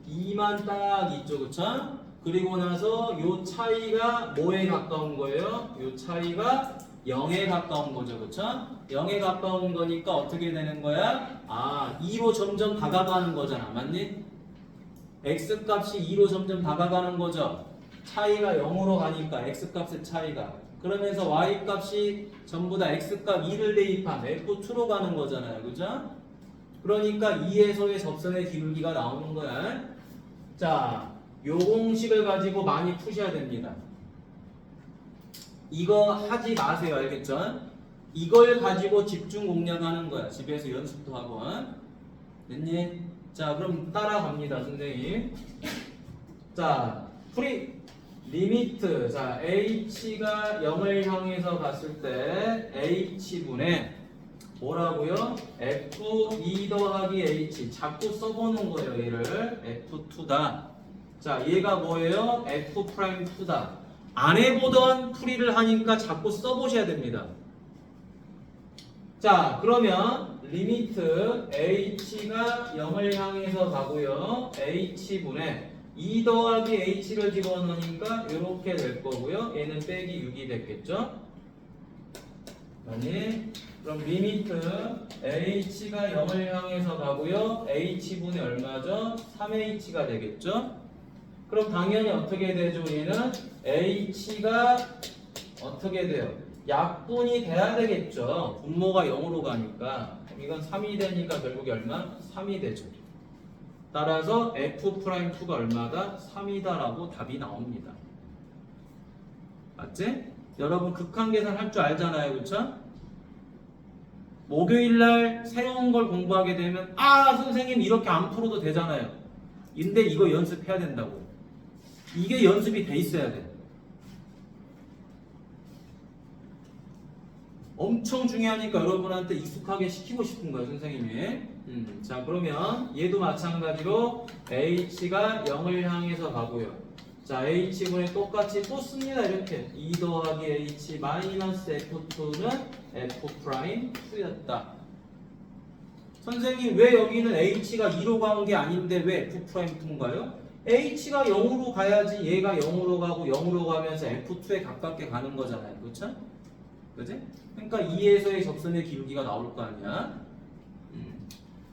2만 딱 있죠, 그쵸? 그리고 나서 요 차이가 뭐에 가까운 거예요? 요 차이가 0에 가까운 거죠, 그쵸? 0에 가까운 거니까 어떻게 되는 거야? 아, 2로 점점 다가가는 거잖아, 맞니? x값이 2로 점점 다가가는 거죠. 차이가 0으로 가니까 x값의 차이가. 그러면서 y값이 전부 다 x값 2를 대입한 f2로 가는 거잖아요. 그죠? 그러니까 2에서의 접선의 기울기가 나오는 거야. 자, 요 공식을 가지고 많이 푸셔야 됩니다. 이거 하지 마세요. 알겠죠? 이걸 가지고 집중 공략하는 거야. 집에서 연습도 하고. 됐니? 자, 그럼 따라갑니다. 선생님. 자, 리미트. 자, h가 0을 향해서 갔을 때 h분의 뭐라고요? f2 더하기 h. 자꾸 써보는 거예요. 얘를 f2다. 자, 얘가 뭐예요? f'2다. 안 해보던 풀이를 하니까 자꾸 써보셔야 됩니다. 자, 그러면 리미트 h가 0을 향해서 가고요. h분의 2 더하기 h를 집어넣으니까 이렇게 될 거고요. 얘는 빼기 6이 됐겠죠? 아니, 그럼 리미트 h가 0을 향해서 가고요. h분의 얼마죠? 3h가 되겠죠? 그럼 당연히 어떻게 되죠? 우리는 h가 어떻게 돼요? 약분이 돼야 되겠죠. 분모가 0으로 가니까. 그럼 이건 3이 되니까 결국에 얼마? 3이 되죠. 따라서 f'2가 얼마다? 3이다라고 답이 나옵니다. 맞지? 여러분 극한계산 할 줄 알잖아요. 그쵸? 목요일날 새로운 걸 공부하게 되면 선생님 이렇게 안 풀어도 되잖아요. 근데 이거 연습해야 된다고. 이게 연습이 돼 있어야 돼. 엄청 중요하니까 여러분한테 익숙하게 시키고 싶은 거예요, 선생님이. 자, 그러면 얘도 마찬가지로 h가 0을 향해서 가고요. 자, h분의 똑같이 또 씁니다. 이렇게 2 더하기 h 마이너스 f2는 f'2였다. 선생님 왜 여기는 h가 2로 간 게 아닌데 왜 f'2인가요? h가 0으로 가야지 얘가 0으로 가고 0으로 가면서 f2에 가깝게 가는 거잖아요. 그렇죠? 그지? 그러니까 2에서의 접선의 기울기가 나올 거 아니야.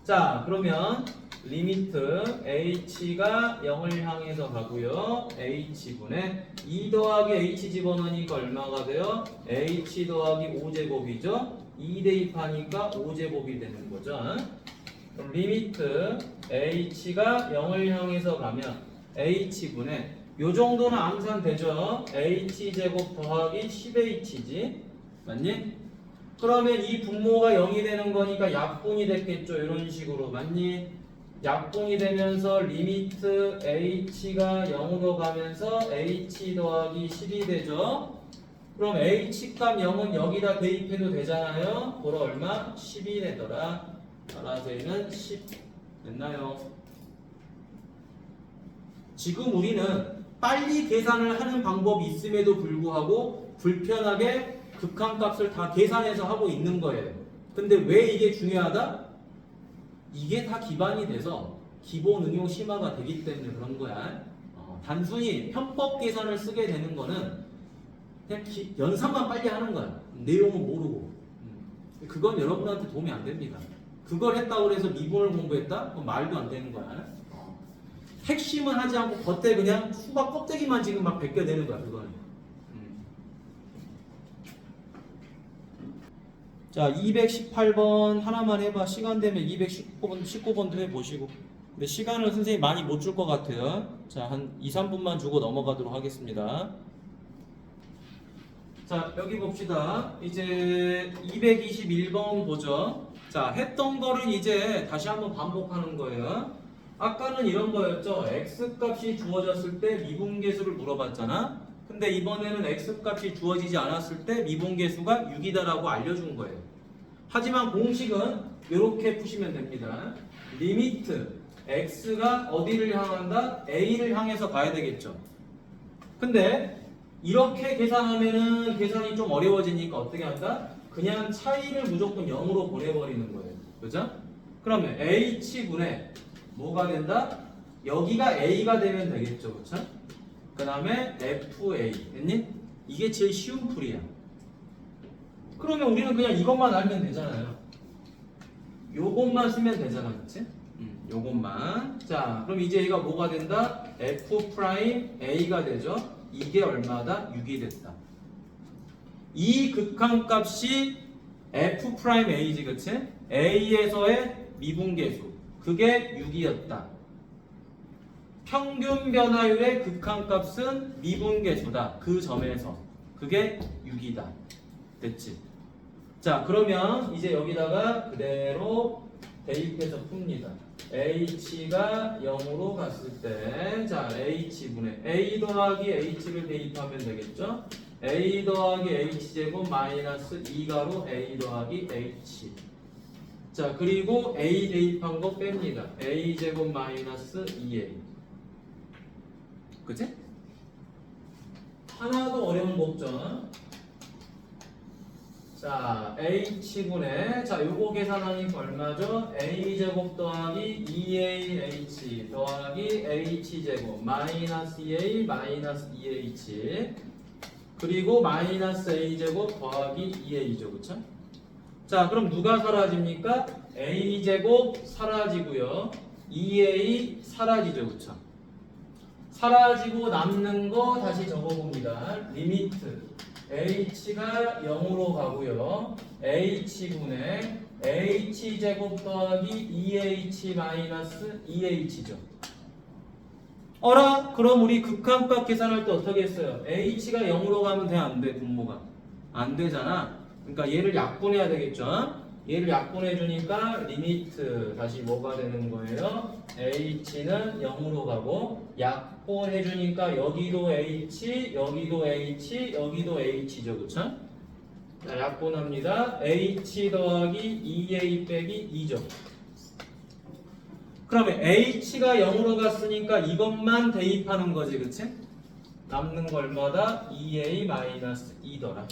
자, 그러면 리미트 h가 0을 향해서 가고요. h분의 2 더하기 h 집어넣으니까 얼마가 돼요? h 더하기 5제곱이죠. 2 대입하니까 5제곱이 되는 거죠. 그럼 리미트 h가 0을 향해서 가면 h분의 요 정도는 암산되죠. h제곱 더하기 10h지. 맞니? 그러면 이 분모가 0이 되는 거니까 약분이 됐겠죠. 이런 식으로. 맞니? 약분이 되면서 리미트 h가 0으로 가면서 h 더하기 10이 되죠. 그럼 h값 0은 여기다 대입해도 되잖아요. 보러 얼마? 10이 되더라. 따라서 얘는 10 됐나요? 지금 우리는 빨리 계산을 하는 방법이 있음에도 불구하고 불편하게 극한값을 다 계산해서 하고 있는 거예요. 근데 왜 이게 중요하다? 이게 다 기반이 돼서 기본 응용 심화가 되기 때문에 그런 거야. 단순히 편법 계산을 쓰게 되는 거는 그냥 연산만 빨리 하는 거야. 내용은 모르고. 그건 여러분한테 도움이 안 됩니다. 그걸 했다고 해서 미분을 공부했다? 그건 말도 안 되는 거야. 핵심은 하지 않고 겉에 그냥 수박 껍데기만 지금 막 벗겨내는 거야. 그거는. 자, 218번 하나만 해봐. 시간 되면 219번도 해보시고. 근데 시간을 선생님이 많이 못 줄 것 같아요. 자, 한 2, 3분만 주고 넘어가도록 하겠습니다. 자, 여기 봅시다. 이제 221번 보죠. 자, 했던 거를 이제 다시 한번 반복하는 거예요. 아까는 이런 거였죠. x값이 주어졌을 때 미분계수를 물어봤잖아. 근데 이번에는 x값이 주어지지 않았을 때 미분계수가 6이다라고 알려준 거예요. 하지만 공식은 이렇게 푸시면 됩니다. 리미트 x가 어디를 향한다? a를 향해서 가야 되겠죠. 근데 이렇게 계산하면은 계산이 좀 어려워지니까 어떻게 한다? 그냥 차이를 무조건 0으로 보내버리는 거예요. 그죠? 그러면 h분의 뭐가 된다? 여기가 a가 되면 되겠죠. 그쵸? 그 다음에 fa 됐니? 이게 제일 쉬운 풀이야. 그러면 우리는 그냥 이것만 알면 되잖아요. 요것만 쓰면 되잖아. 그치? 요것만. 자, 그럼 이제 얘가 뭐가 된다? f'a가 되죠. 이게 얼마다? 6이 됐다. 이 극한값이 f'a지. 그치? a에서의 미분계수. 그게 6이었다. 평균 변화율의 극한값은 미분계수다. 그 점에서. 그게 6이다. 됐지? 자, 그러면 이제 여기다가 그대로 대입해서 풉니다. h가 0으로 갔을 때, 자, h분의 a 더하기 h를 대입하면 되겠죠? a 더하기 h제곱 마이너스 2가로 a 더하기 h. 자, 그리고 a 대입한 거 뺍니다. a제곱 마이너스 2a. 그치? 하나도 어려운 거 없죠? 자, h분의, 자, 요거 계산하니까 얼마죠? a제곱 더하기 2ah 더하기 h제곱 마이너스 2a 마이너스 2h 그리고 마이너스 a제곱 더하기 2a죠. 그쵸? 자, 그럼 누가 사라집니까? a제곱 사라지고요. 2a 사라지죠. 그쵸? 사라지고 남는 거 다시 적어봅니다. 리미트 h가 0으로 가고요. h분의 h제곱 더하기 2h 마이너스 2h죠. 어라? 그럼 우리 극한값 계산할 때 어떻게 했어요? h가 0으로 가면 돼? 안 돼? 분모가 안 되잖아. 그러니까 얘를 약분해야 되겠죠. 얘를 약분해 주니까 리미트 다시 뭐가 되는 거예요? h는 0으로 가고 약분해 주니까 여기도 h, 여기도 h, 여기도 h죠. 그쵸? 자, 약분합니다. h 더하기 2a 빼기 2죠. 그러면 h가 0으로 갔으니까 이것만 대입하는 거지, 그치? 남는 거 얼마다? 2a 마이너스 2더라.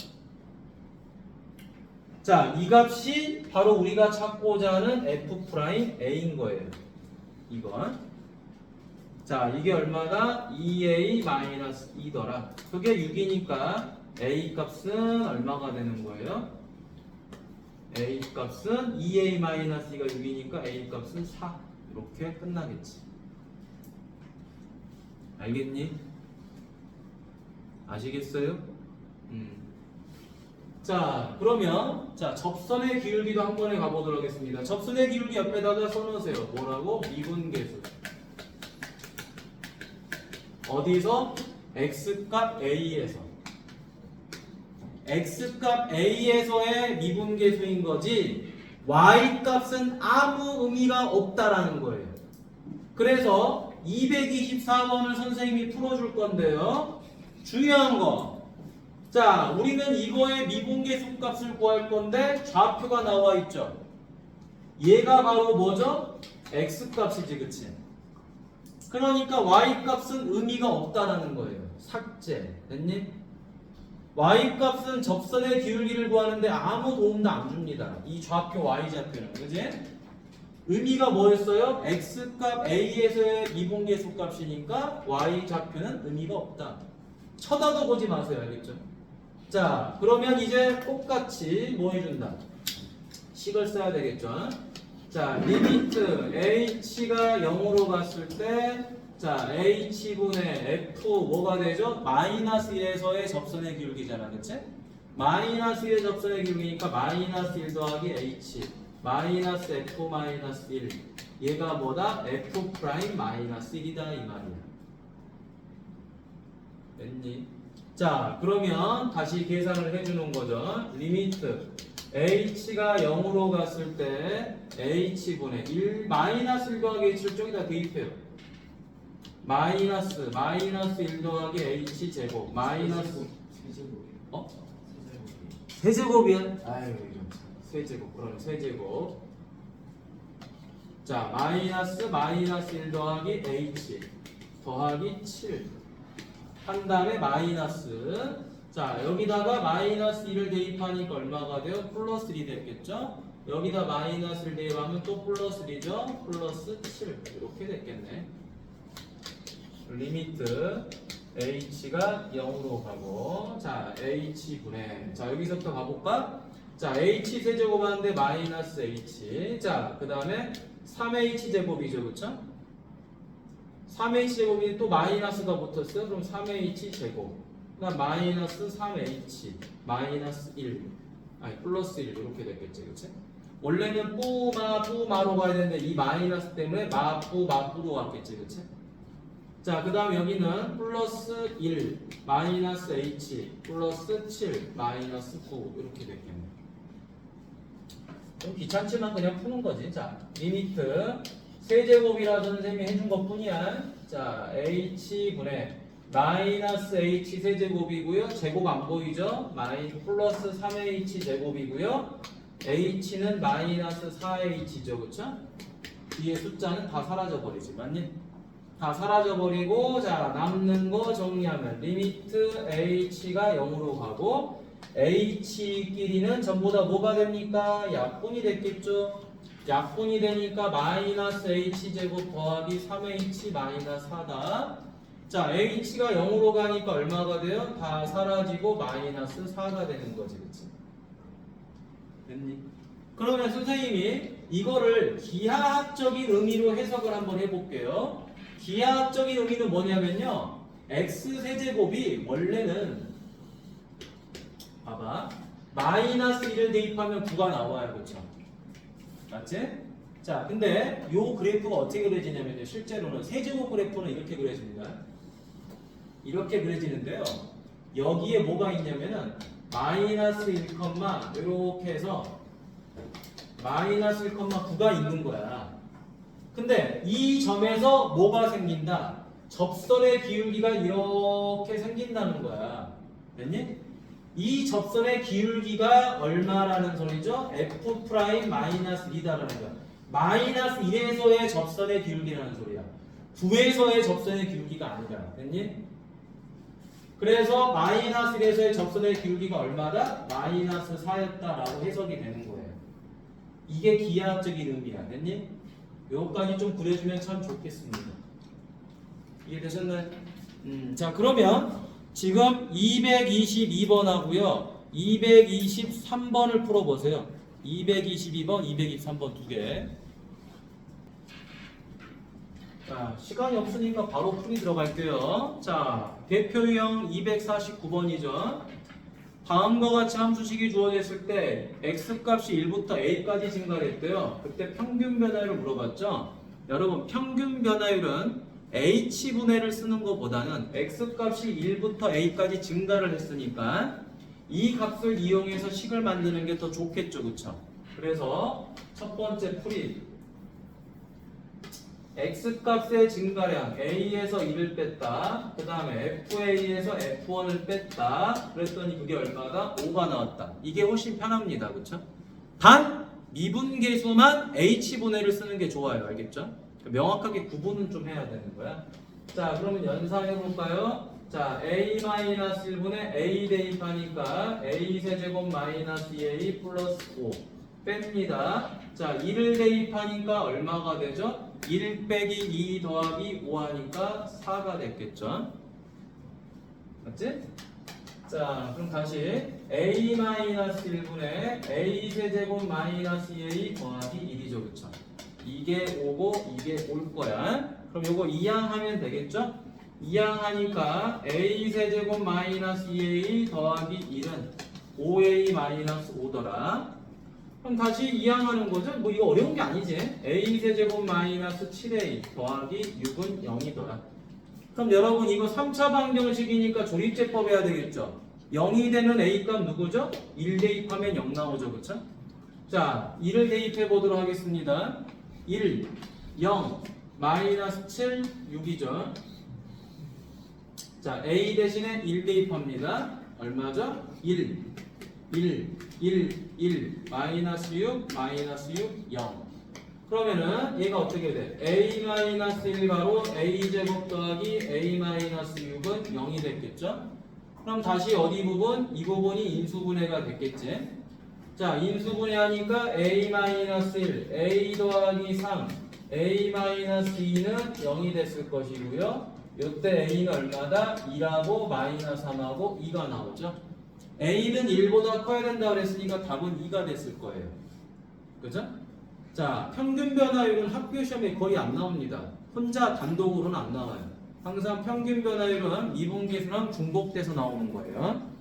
자, 이 값이 바로 우리가 찾고자 하는 f'a인 거예요. 이건. 자, 이게 얼마다? 2a 마이너스 2더라. 그게 6이니까 a 값은 얼마가 되는 거예요? a 값은 2a 마이너스 2가 6이니까 a 값은 4. 이렇게 끝나겠지. 알겠니? 아시겠어요? 자, 그러면 자 접선의 기울기도 한 번에 가보도록 하겠습니다. 접선의 기울기 옆에다가 써놓으세요. 뭐라고? 미분계수. 어디서? x값 a에서. x값 a에서의 미분계수인 거지 y값은 아무 의미가 없다라는 거예요. 그래서 224번을 선생님이 풀어줄 건데요. 중요한 거. 자, 우리는 이거의 미분계수 값을 구할 건데 좌표가 나와 있죠. 얘가 바로 뭐죠? x값이지, 그치? 그러니까 y값은 의미가 없다라는 거예요. 삭제. 됐니? y값은 접선의 기울기를 구하는데 아무 도움도 안 줍니다. 이 좌표 y좌표는. 그지? 의미가 뭐였어요? x값 a에서의 미분계수 값이니까 y좌표는 의미가 없다. 쳐다도 보지 마세요. 알겠죠? 자, 그러면 이제 똑같이 뭐 해준다? 식을 써야 되겠죠? 자, 리미트 h가 0으로 갔을 때 자, h분의 f 뭐가 되죠? 마이너스 1에서의 접선의 기울기잖아. 그치? 마이너스 1의 접선의 기울기니까 마이너스 1 더하기 h 마이너스 f 마이너스 1 얘가 뭐다? f 프라임 마이너스 1이다 이 말이야. 됐니? 자, 그러면 다시 계산을 해주는 거죠. 리미트 h가 0으로 갔을 때 h분의 1 마이너스 1 더하기 h를 쪽에다 대입해요. 마이너스 1 더하기 h 제곱 마이너스 세제곱이야? 아유 이런 세제곱. 그럼 세제곱. 자, 마이너스 1 더하기 h 더하기 7 한 다음에 마이너스. 자, 여기다가 마이너스 1을 대입하니까 얼마가 돼요? 플러스 1이 됐겠죠? 여기다 마이너스를 대입하면 또 플러스 1이죠? 플러스 7 이렇게 됐겠네. 리미트 h가 0으로 가고 자 h분의 자 여기서부터 가볼까? 자 h 세제곱 하는데 마이너스 h 자 그 다음에 3h 제곱이죠. 그쵸? 3h 제곱이 또 마이너스가 붙었어요. 그럼 3h 제곱 그다음 마이너스 3h 마이너스 1 아니 플러스 1 이렇게 됐겠지. 그치? 원래는 뿌마로 가야 되는데 이 마이너스 때문에 마뿌로 갔겠지. 그치? 자, 그 다음 여기는 플러스 1 마이너스 h 플러스 7 마이너스 9 이렇게 됐겠네. 좀 귀찮지만 그냥 푸는 거지. 자, 리미트 세제곱이라 선생님이 해준 것 뿐이야. 자, h분의 마이너스 h 세제곱이고요. 제곱 안 보이죠? 플러스 3h 제곱이고요. h는 마이너스 4h죠. 그쵸? 뒤에 숫자는 다 사라져 버리지. 맞니? 다 사라져버리고 자 남는 거 정리하면 리미트 h가 0으로 가고 h끼리는 전부 다 뭐가 됩니까? 약분이 됐겠죠. 약분이 되니까 마이너스 h제곱 더하기 3h 마이너스 4다. 자 h가 0으로 가니까 얼마가 돼요? 다 사라지고 마이너스 4가 되는 거지. 그치? 됐니? 그러면 선생님이 이거를 기하학적인 의미로 해석을 한번 해볼게요. 기하학적인 의미는 뭐냐면요. x세제곱이 원래는 봐봐 마이너스 1을 대입하면 9가 나와요. 그렇죠? 맞지? 자 근데 요 그래프가 어떻게 그려지냐면요. 실제로는 세제곱 그래프는 이렇게 그려집니다. 이렇게 그려지는데요. 여기에 뭐가 있냐면은 마이너스 1, 이렇게 해서 마이너스 1,9가 있는 거야. 근데 이 점에서 뭐가 생긴다? 접선의 기울기가 이렇게 생긴다는 거야. 됐니? 이 접선의 기울기가 얼마라는 소리죠? F 프라임 마이너스 2다라는 거야. 마이너스 1에서의 접선의 기울기라는 소리야. 9에서의 접선의 기울기가 아니라. 됐니? 그래서 마이너스 1에서의 접선의 기울기가 얼마다? 마이너스 4였다라고 해석이 되는 거예요. 이게 기하학적인 의미야. 됐니? 요거까지 좀 그려주면 참 좋겠습니다. 이해되셨나요? 자, 그러면 지금 222번 하고요. 223번을 풀어보세요. 222번, 223번 두 개. 자, 시간이 없으니까 바로 풀이 들어갈게요. 자, 대표 유형 249번이죠. 다음과 같이 함수식이 주어졌을 때 x값이 1부터 a까지 증가했대요. 그때 평균 변화율을 물어봤죠. 여러분, 평균 변화율은 h분해를 쓰는 것보다는 x값이 1부터 a까지 증가를 했으니까 이 값을 이용해서 식을 만드는 게 더 좋겠죠, 그쵸? 그래서 첫 번째 풀이 x값의 증가량 a에서 1을 뺐다. 그 다음에 fa에서 f1을 뺐다. 그랬더니 그게 얼마다? 5가 나왔다. 이게 훨씬 편합니다, 그쵸? 단 미분계수만 h분해를 쓰는 게 좋아요, 알겠죠? 명확하게 구분은 좀 해야 되는 거야. 자, 그러면 연산해볼까요? 자, a-1분의 a 대입하니까 a 세제곱 마이너스 2a 플러스 5 뺍니다. 자, 1을 대입하니까 얼마가 되죠? 1 빼기 2 더하기 5 하니까 4가 됐겠죠? 맞지? 자, 그럼 다시 a-1분의 a 세제곱 마이너스 2a 더하기 1이죠, 그쵸? 이게 5고 이게 올 거야. 그럼 요거 이항하면 되겠죠? 이항하니까 a 세제곱 마이너스 2a 더하기 1은 5a 마이너스 5더라. 그럼 다시 이항하는 거죠? 뭐 이거 어려운 게 아니지. a 세제곱 마이너스 7a 더하기 6은 0이더라. 그럼 여러분 이거 3차 방정식이니까 조립제법 해야 되겠죠? 0이 되는 a 값 누구죠? 1 대입하면 0 나오죠, 그쵸? 자, 1을 대입해 보도록 하겠습니다. 1, 0, 마이너스 7, 6이죠. 자, a 대신에 1 대입합니다. 얼마죠? 1, 마이너스 6, 마이너스 6, 0. 그러면은 얘가 어떻게 돼? a 마이너스 1 바로 a 제곱 더하기 a 마이너스 6은 0이 됐겠죠? 그럼 다시 어디 부분? 이 부분이 인수분해가 됐겠지? 자, 인수분해하니까 a-1, a 더하기 3, a-2는 0이 됐을 것이고요. 이때 a는 얼마다? 2하고 마이너스 3하고 2가 나오죠. a는 1보다 커야 된다고 그랬으니까 답은 2가 됐을 거예요. 그죠? 자, 평균 변화율은 학교 시험에 거의 안 나옵니다. 혼자 단독으로는 안 나와요. 항상 평균 변화율은 미분계수랑 중복돼서 나오는 거예요.